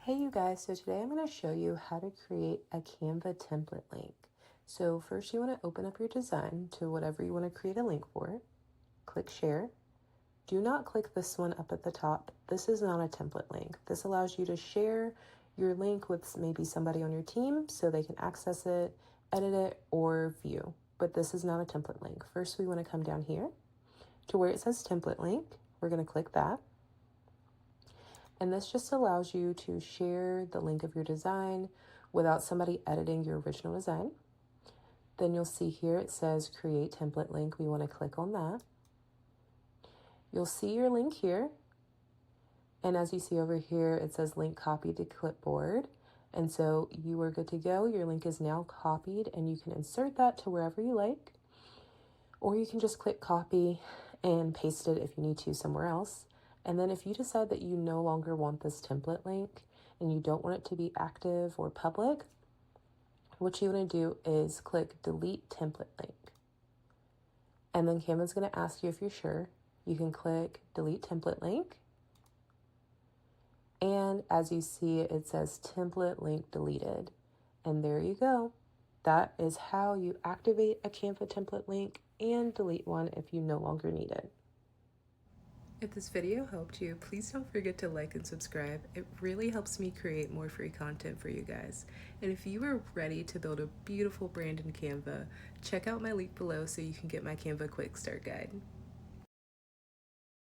Hey you guys, so today I'm going to show you how to create a Canva template link. So first you want to open up your design to whatever you want to create a link for. Click share. Do not click this one up at the top. This is not a template link. This allows you to share your link with maybe somebody on your team so they can access it, edit it, or view. But this is not a template link. First we want to come down here to where it says template link. We're going to click that. And this just allows you to share the link of your design without somebody editing your original design. Then you'll see here it says create template link. We want to click on that. You'll see your link here. And as you see over here, it says link copied to clipboard. And so you are good to go. Your link is now copied and you can insert that to wherever you like. Or you can just click copy and paste it if you need to somewhere else. And then if you decide that you no longer want this template link and you don't want it to be active or public, what you want to do is click delete template link. And then Canva's going to ask you if you're sure. You can click delete template link. And as you see, it says template link deleted. And there you go. That is how you activate a Canva template link and delete one if you no longer need it. If this video helped you, please don't forget to like and subscribe. It really helps me create more free content for you guys. And if you are ready to build a beautiful brand in Canva, check out my link below so you can get my Canva QuickStart guide.